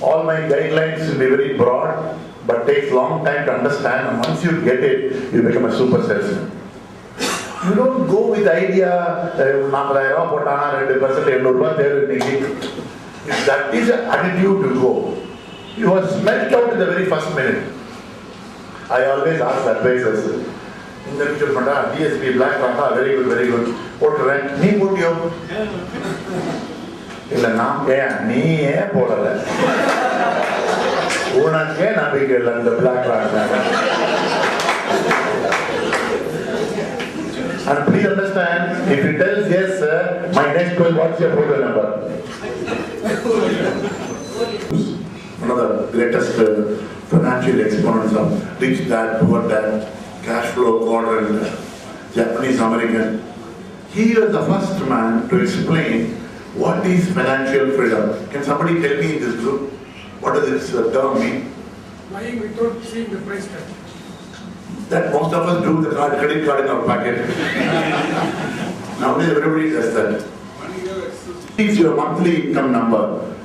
All my guidelines will be very broad, but takes long time to understand. And once you get it, you become a super salesman. You don't go with the idea, 40,000 போட்டானா 2% 700 தேவை. If that is the attitude to go, you are smelt out in the very first minute. I always ask advisors, in the mutual fund, DSP, Black Rata, very good, very good. போட்டுறேன், நீ போட்டியோ? இல்லை நான் நீ ஏன் போடல? உனக்கே நம்பிக்கை இல்லை இந்த Black Rata. And please understand, if he tells yes, sir, my next question, what's your photo number? One of the greatest financial exponents of rich dad, poor dad, cash flow quadrant, Japanese American. He was the first man to explain what is financial freedom. Can somebody tell me in this group, what does this term mean? Buying without seeing the price tag. That most of us do, the credit card in our pocket. Nowadays everybody does that. It's your monthly income number.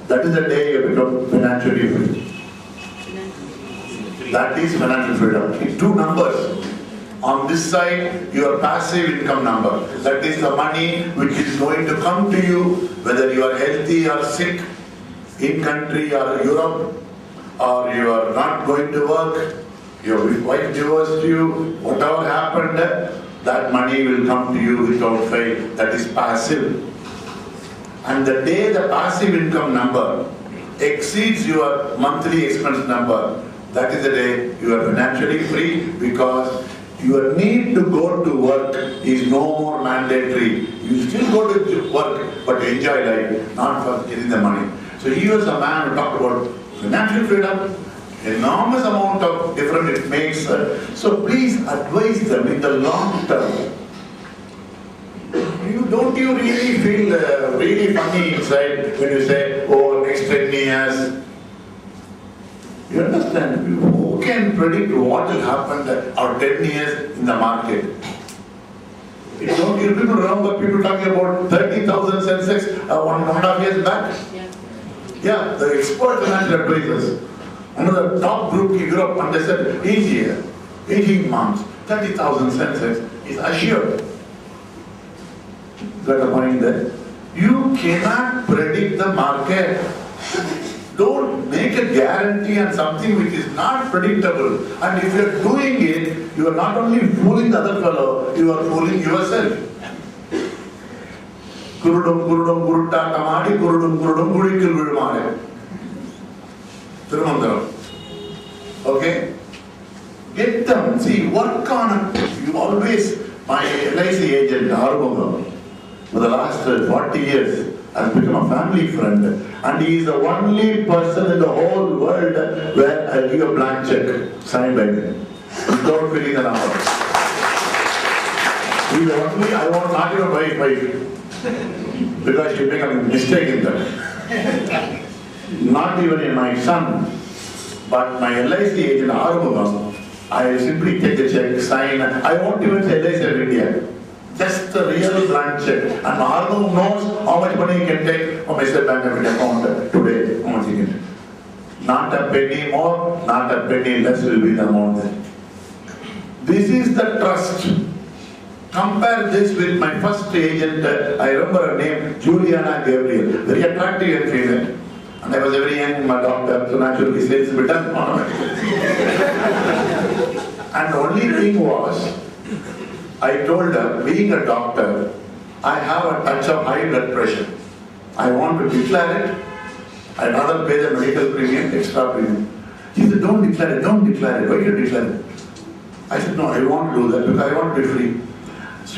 That is the day you become financially free. That is financial freedom. It's two numbers. On this side, your passive income number. That is the money which is going to come to you, whether you are healthy or sick, in country or Europe, or you are not going to work, your wife divorced you, whatever happened, that money will come to you without fail. That is passive. And the day the passive income number exceeds your monthly expense number, that is the day you are financially free, because your need to go to work is no more mandatory. You still go to work, but enjoy life, not for getting the money. So he was a man who talked about financial freedom, enormous amount of difference it makes. So please advise them in the long term. Don't you really feel really funny inside when you say, oh, next 10 years? You understand? Who can predict what will happen or 10 years in the market? Don't you people remember people talking about 30,000 Sensex 1.5 years back? Yeah, the expert financial advisors. Another top group in Europe, and they said, each year, 18 months, 30,000 Sensex is assured. Got a point there? You cannot predict the market. Don't make a guarantee on something which is not predictable. And if you are doing it, you are not only fooling the other fellow, you are fooling yourself. Kurudum kurudum kurutta tamadi kurudum kurudum kurikil vidumare. Thirumandaram. Okay? Get them. See, work on it. You always, my LIC agent, Arumugam, for the last 40 years, has become a family friend. And he is the only person in the whole world where I give a blank check signed by me. Without filling the number. He is the only, I want not even buy it. Because she make a mistake in that. Not even in my son, but my LIC agent Arumugam, I simply take a check, sign, I won't even say LIC of India. Just the real blank check. And Arumugam knows how much money he can take from my state bank account today. How much he can take. Not a penny more, not a penny less will be the amount there. This is the trust. Compare this with my first agent, I remember her name, Juliana Gabriel, very attractive and female. And I was a very young doctor, so naturally sales were done automatically. And the only thing was, I told her, being a doctor, I have a touch of high blood pressure. I want to declare it. I'd rather pay the medical premium, extra premium. She said, don't declare it. Why do you declare it? I said, no, I won't do that because I want to be free.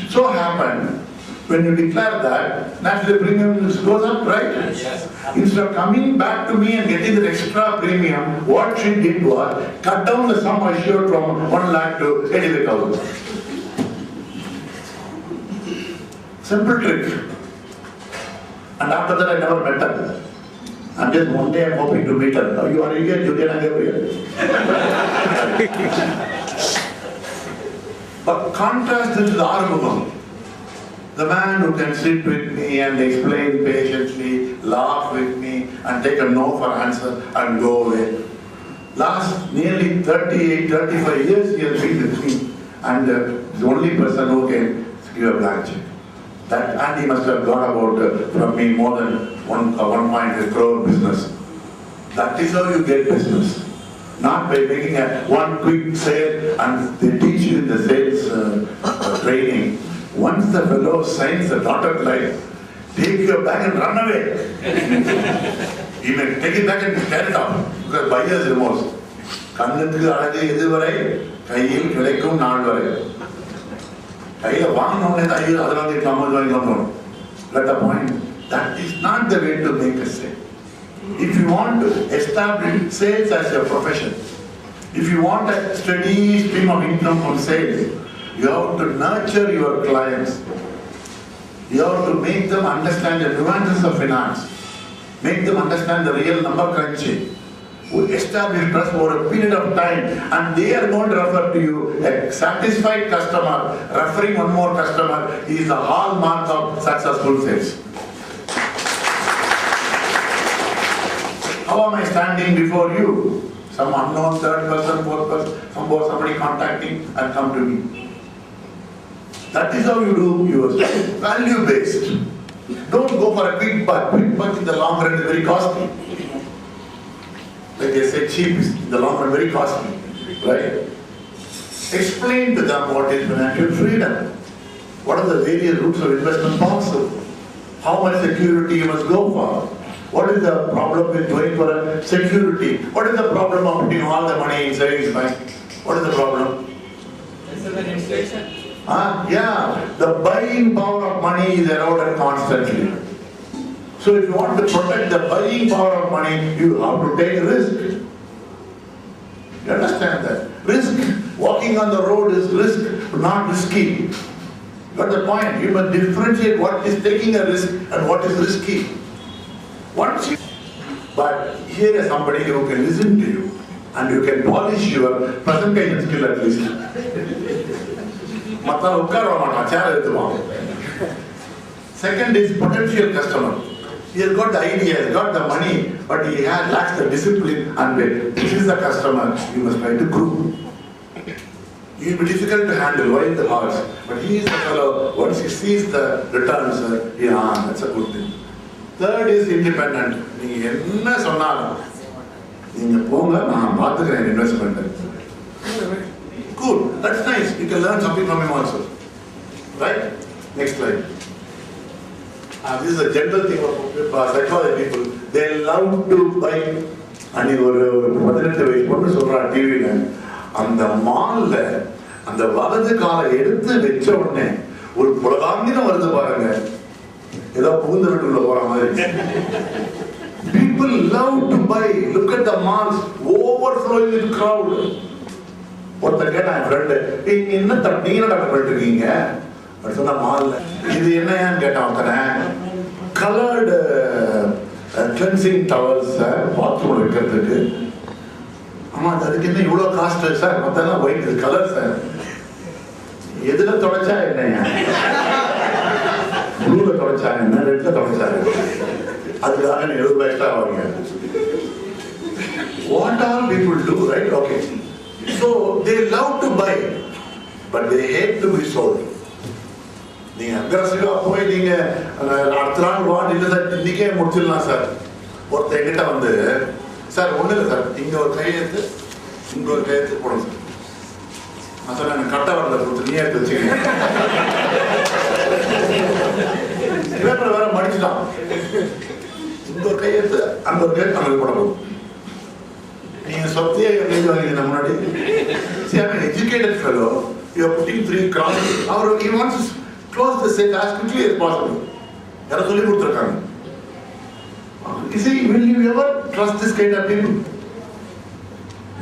So happened, when you declare that, naturally the premium goes up, right? Yes. Instead of coming back to me and getting that extra premium, what she did was cut down the sum assured from 1 lakh to 85,000. Simple trick. And after that I never met her. And just one day I'm hoping to meet her. Now you are here, Juliana Gabriel. But contrast this with Arumugam. The man who can sit with me and explain patiently, laugh with me, and take a no for answer and go away. Last nearly 38, 35 years he has been with me, and the only person who can give a blank check. That, and he must have got about from me more than 1.5 crore business. That is how you get business. Not by making one quick sale, and they teach you in the sales training. Once the fellow signs the dotted line, take your bag and run away. You may take it back and tear it off, because buyer's remorse. கண்ணுக்கு அழகு எதுவரை கையில் கிடைக்கும் நாள் வரை. கையில வாங்கினோடனே தான் ஐயோ அதனால 50 வாங்கிக்கணும். Let the point. That is not the way to make a sale. If you want to establish sales as a profession, if you want a steady stream of income from sales, you have to nurture your clients. You have to make them understand the nuances of finance. Make them understand the real number crunching. We establish trust over a period of time, and they are going to refer to you. A satisfied customer referring one more customer is the hallmark of successful sales. How am I standing before you? Some unknown third person, fourth person, somebody contacting and come to me. That is how you do yours. Value based. Don't go for a quick buck. Quick buck in the long run is very costly. Like they say, cheap is in the long run very costly. Right? Explain to them what is financial freedom. What are the various routes of investment possible? How much security you must go for? What is the problem with going for a security? What is the problem of putting all the money in savings bank? What is the problem? It's an inflation. Yeah, the buying power of money is eroded constantly. So if you want to protect the buying power of money, you have to take risk. You understand that? Risk. Walking on the road is risk, not risky. Got the point? You must differentiate what is taking a risk and what is risky. Once you, but here is somebody who can listen to you and you can polish your presentation skill at least. Second is potential customer. He has got the idea, he has got the money, but he lacks the discipline, and this is the customer you must try to grow. He will be difficult to handle, wild the horse, but he is the fellow, once he sees the returns, yeah, that's a good thing. Third is independent. நீங்க என்ன சொன்னாலும் நீங்க போங்க நான் பாத்துக்கிறேன் investment. Cool, that's nice. You can learn something from him also. Right? Next slide. This is a general thing of psychology people. They love to buy. அன்னைக்கு ஒரு 18 வயசு பொண்ணு சொல்றா டிவில, அந்த மால்ல அந்த வலது காலை எடுத்து வச்ச உடனே ஒரு புலகாங்கின வருது பாருங்க, ஏதோ புகுந்த வீட்டுக்குள்ள போற மாதிரி. People love to buy. Look at the malls overflowing with crowd. ஒருத்தர் கேட்டா என் ஃப்ரெண்டு, நீங்க என்ன நீங்க பண்ணிட்டு இருக்கீங்க அப்படி சொன்ன மால்ல, இது என்னன்னு கேட்டான் ஒருத்தன. கலர்டு கிளென்சிங் டவல்ஸ் பாத்ரூம் வைக்கிறதுக்கு. ஆமா அதுக்கு என்ன இவ்வளவு காஸ்ட் சார்? மத்தெல்லாம் ஒயிட், இது கலர் சார். எதுல தொடச்சா என்ன, ப்ளூல தொடச்சா என்ன, ரெட்ல தொடச்சா அதுக்காக 70 ரூபாய் எக்ஸ்ட்ரா ஆகுங்க. What all people do, right? Okay. So they love to buy, but they hate to be sold. நீங்க அக்ரெசிவா போய் நீங்க அடுத்த நாள் வாட் இல்லை சார் இன்னைக்கே முடிச்சிடலாம் சார். ஒருத்தர் என்கிட்ட வந்து, சார் ஒண்ணு இல்லை சார், இங்க ஒரு கையெழுத்து இங்க ஒரு கையெழுத்து போடும் சார். நான் சொன்னேன் எனக்கு கட்ட வரல கொடுத்து நீ எடுத்து வச்சுக்கேன். பேப்பர் வேற மடிச்சுட்டான். இங்க ஒரு கையெழுத்து அங்க ஒரு கையெழுத்து அங்க போட போகும். நீங்க சொத்தையே எழுதி வாங்கிங்க முன்னாடி. See, I'm an educated fellow. You are putting 3 crowns. He wants to close the sale as quickly as possible. யாரோ சொல்லி கொடுத்துருக்காங்க. You see, will you ever trust this kind of people?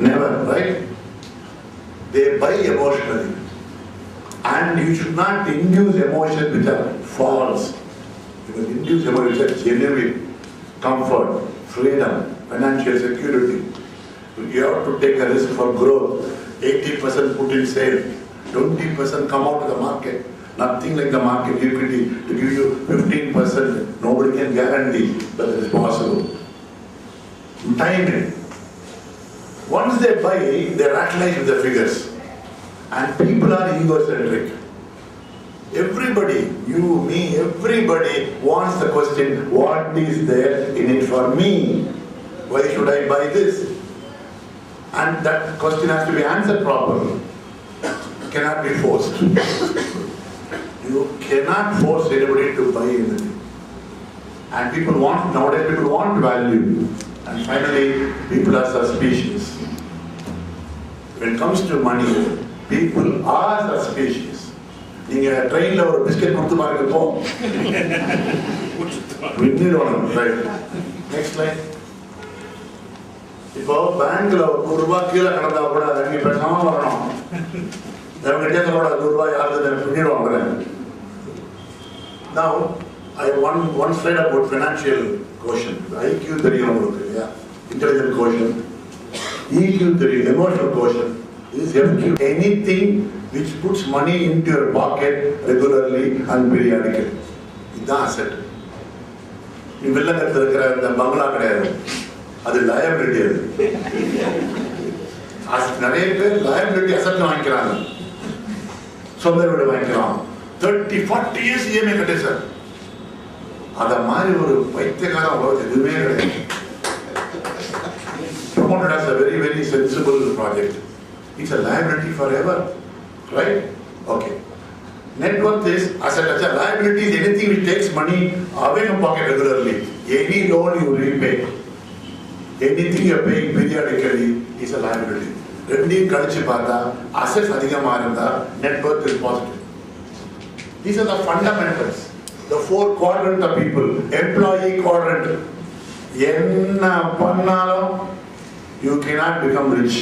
Never, right? They buy emotionally. And you should not induce emotion which are false. You must induce emotion which are genuine. Comfort, freedom, financial security. You have to take a risk for growth. 80% put in sale, 20% come out to the market. Nothing like the market equity to give you 15%. Nobody can guarantee, but it is possible. time in. Once they buy, they rationalize with the figures. And people are egocentric. Everybody, you, me, everybody wants the question, what is there in it for me? Why should I buy this? And that question has to be answered properly. It cannot be forced. You cannot force anybody to buy anything. And nowadays people want value. And finally, people are suspicious. When it comes to money, people are suspicious. நீங்க ட்ரெயின்ல ஒரு biscuit கொடுத்து பாருங்க போ. Right. Next slide. இப்போ பேங்க்ல ₹100 கீழே கிடந்தா கூட நீங்க பேசாம வரணும். அவங்க கேட்கறோட ₹100 யாருக்கு பண்ணிடுவாங்க. Now, I have one slide about financial quotient. IQ தெரியும் உங்களுக்கு இல்லையா? Intelligent quotient. EQ தெரியும், emotional quotient. This is FQ. Anything which puts money into your pocket regularly and periodically. இதுதான் asset. நீ வெள்ளக்கத்துல இருக்கிற இந்த பங்களா கிடையாது. அது liability அது. நிறைய பேர் liability asset வாங்கிக்கிறாங்க. சொந்த வீடு வாங்கிக்கிறான். 30-40 years EMI கட்டே சார். அத மாதிரி ஒரு பைத்தியக்காரன் உலகத்தில் எதுவுமே கிடையாது. Promoted as a very, very sensible project. It's a liability forever. Right? Okay. Net worth is asset. Liability is anything which takes money away from pocket regularly. Any loan you repay, anything you are paying periodically is a liability. ரெண்டையும் கழிச்சு பார்த்தா assets அதிகமா இருந்தா net worth is positive. These are the fundamentals. The 4 quadrants of people. Employee quadrant. என்ன பண்ணாலும் you cannot become rich.